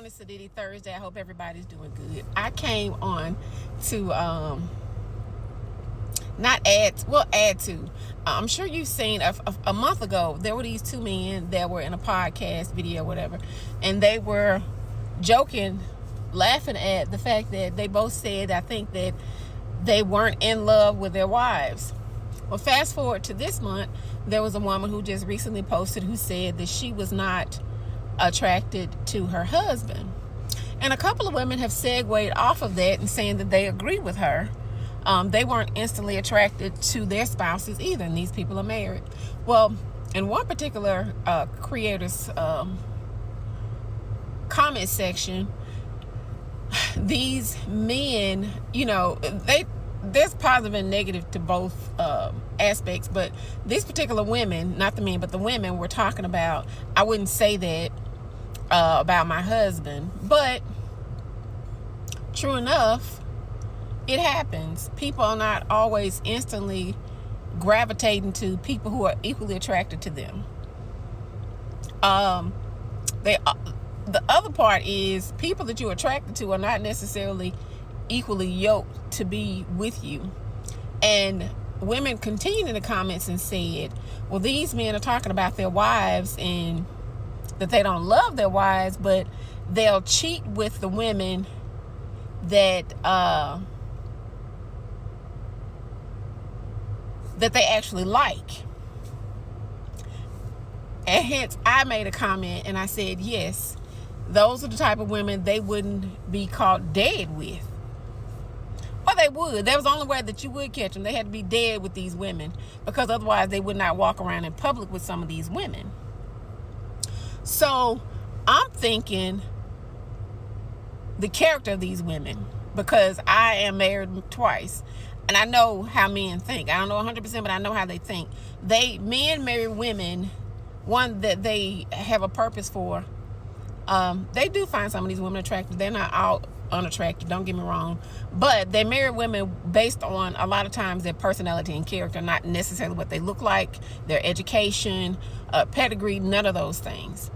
It's Sadiddy Thursday. I hope everybody's doing good. I came on to not add, well, add to. I'm sure you've seen a month ago, there were these two men that were in a podcast video, whatever, and they were joking, laughing at the fact that they both said, I think, that they weren't in love with their wives. Well, fast forward to this month, there was a woman who just recently posted who said that she was not attracted to her husband. And a couple of women have segued off of that and saying that they agree with her. They weren't instantly attracted to their spouses either, and these people are married. Well, in one particular creator's comment section, these men, there's positive and negative to both aspects, but these particular women, not the men, but the women, were talking about, I wouldn't say that about my husband, but true enough, it happens. People are not always instantly gravitating to people who are equally attracted to them. The other part is people that you're attracted to are not necessarily equally yoked to be with you. And women continued in the comments and said, well, these men are talking about their wives and that they don't love their wives, but they'll cheat with the women that that they actually like. And hence I made a comment and I said, yes, those are the type of women they wouldn't be caught dead with. Or they would. That was the only way that you would catch them. They had to be dead with these women, because otherwise they would not walk around in public with some of these women. So I'm thinking the character of these women, because I am married twice and I know how men think. I don't know 100%, but I know how they think. Men marry women, one that they have a purpose for. They do find some of these women attractive. They're not all unattractive, don't get me wrong, but they marry women based on, a lot of times, their personality and character, not necessarily what they look like, their education, pedigree, none of those things.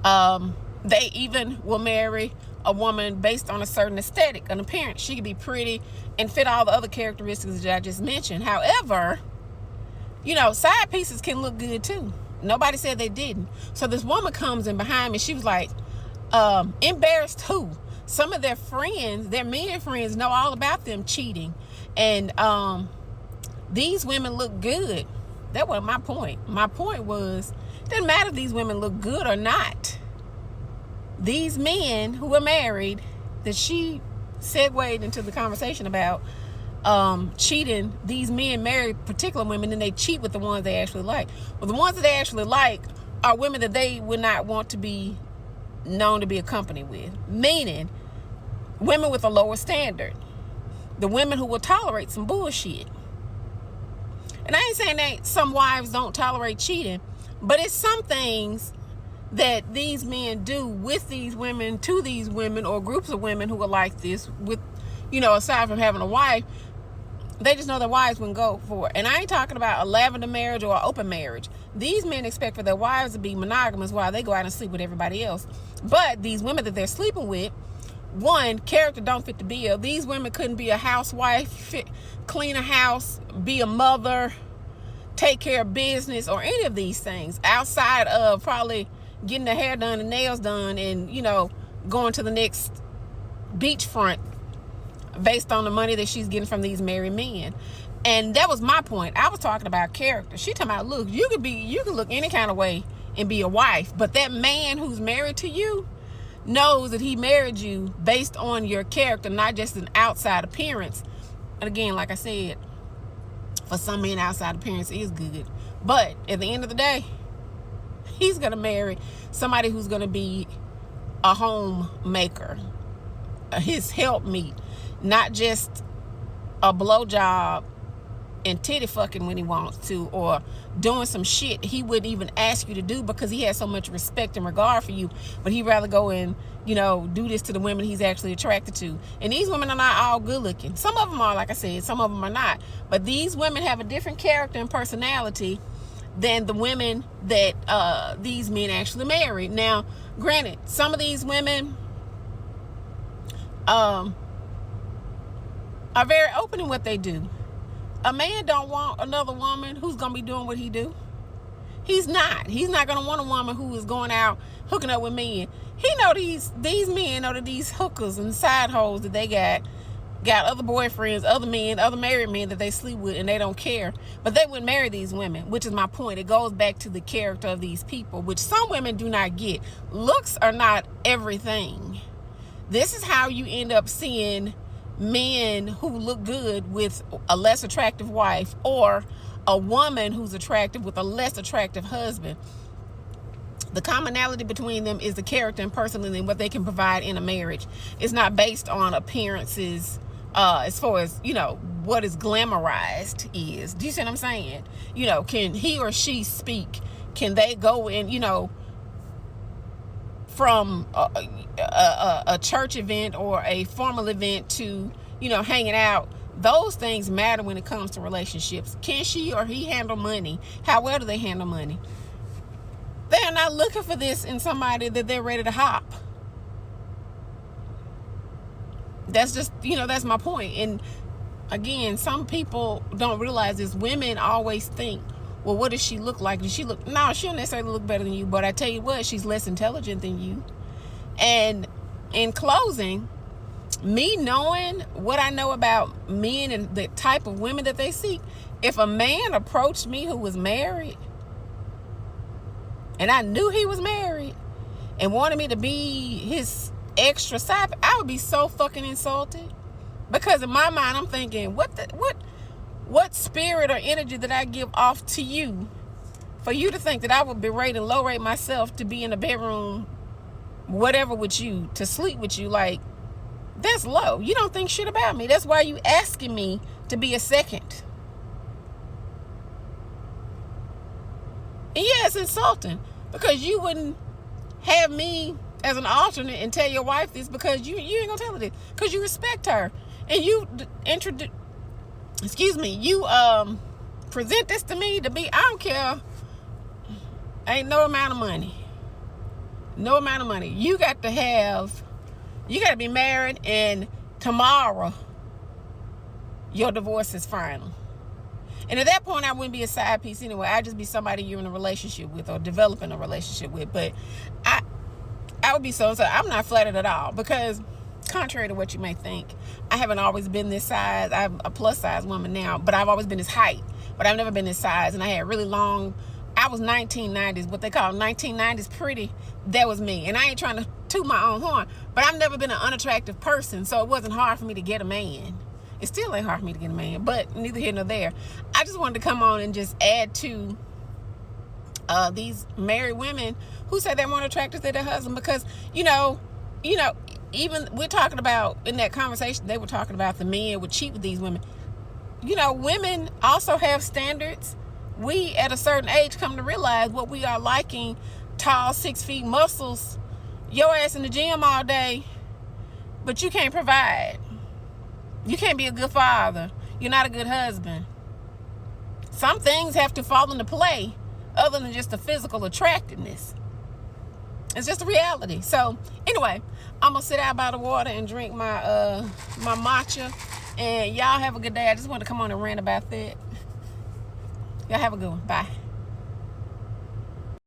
They even will marry a woman based on a certain aesthetic, an appearance. She could be pretty and fit all the other characteristics that I just mentioned. However, side pieces can look good too. Nobody said they didn't. So this woman comes in behind me. She was like, embarrassed who? Some of their friends, their men friends, know all about them cheating. And these women look good. That wasn't my point. My point was, it doesn't matter if these women look good or not. These men who are married, that she segued into the conversation about cheating, these men marry particular women and they cheat with the ones they actually like. Well, the ones that they actually like are women that they would not want to be known to be accompanied with, meaning women with a lower standard, the women who will tolerate some bullshit. And I ain't saying that some wives don't tolerate cheating, but it's some things that these men do with these women, to these women, or groups of women who are like this, with, aside from having a wife, they just know their wives wouldn't go for it. And I ain't talking about a lavender marriage or an open marriage. These men expect for their wives to be monogamous while they go out and sleep with everybody else. But these women that they're sleeping with, one, character don't fit the bill. These women couldn't be a housewife, clean a house, be a mother, take care of business, or any of these things outside of probably getting their hair done and nails done and, going to the next beachfront based on the money that she's getting from these married men. And that was my point. I was talking about character. She talking about, look, you could look any kind of way and be a wife, but that man who's married to you knows that he married you based on your character, not just an outside appearance. And again, like I said, for some men, outside appearance is good, but at the end of the day, he's gonna marry somebody who's gonna be a homemaker, his helpmeet, not just a blowjob and titty fucking when he wants to, or doing some shit he wouldn't even ask you to do because he has so much respect and regard for you, but he'd rather go and do this to the women he's actually attracted to. And these women are not all good looking. Some of them are, like I said, some of them are not, but these women have a different character and personality than the women that these men actually married. Now, Granted, some of these women are very open in what they do. A man don't want another woman who's gonna be doing what he do. He's not gonna want a woman who is going out hooking up with men. He know these men know that these hookers and side hoes that they got other boyfriends, other men, other married men that they sleep with, and they don't care. But they wouldn't marry these women, which is my point. It goes back to the character of these people, which some women do not get. Looks are not everything. This is how you end up seeing men who look good with a less attractive wife, or a woman who's attractive with a less attractive husband. The commonality between them is the character and personality and what they can provide in a marriage. It's not based on appearances, as far as, what is glamorized is. Do you see what I'm saying? Can he or she speak? Can they go in, from a church event or a formal event to, hanging out? Those things matter when it comes to relationships. Can she or he handle money? How well do they handle money? They're not looking for this in somebody that they're ready to hop. That's just, that's my point. And again, some people don't realize this. Women always think, well, what does she look like? Does she look? No, she don't necessarily look better than you, but I tell you what, she's less intelligent than you. And in closing, me knowing what I know about men and the type of women that they seek, if a man approached me who was married, and I knew he was married, and wanted me to be his extra side, I would be so fucking insulted. Because in my mind, I'm thinking, what spirit or energy did I give off to you for you to think that I would berate and low rate myself to be in the bedroom, whatever, with you, to sleep with you? Like, that's low. You don't think shit about me. That's why you asking me to be a second. And yeah, it's insulting, because you wouldn't have me as an alternate and tell your wife this, because you ain't gonna tell her this, because you respect her, and you present this to me to be, I don't care, ain't no amount of money. You got to be married, and tomorrow your divorce is final. And at that point, I wouldn't be a side piece anyway. I'd just be somebody you're in a relationship with or developing a relationship with. But I would be so I'm not flattered at all, because contrary to what you may think, I haven't always been this size. I'm a plus size woman now, but I've always been this height. But I've never been this size. And I had really long, I was 1990s, what they call 1990s pretty. That was me. And I ain't trying to toot my own horn, but I've never been an unattractive person, so it wasn't hard for me to get a man. It still ain't hard for me to get a man, but neither here nor there. I just wanted to come on and just add to these married women who say they're more attracted to their husband, because even we're talking about, in that conversation, they were talking about the men would cheat with these women. Women also have standards. We at a certain age come to realize what we are liking. Tall, 6 feet, muscles, your ass in the gym all day, but you can't provide. You can't be a good father. You're not a good husband. Some things have to fall into play other than just the physical attractiveness. It's just a reality. So anyway, I'm gonna sit out by the water and drink my my matcha, and y'all have a good day. I just wanted to come on and rant about that. Y'all have a good one. Bye.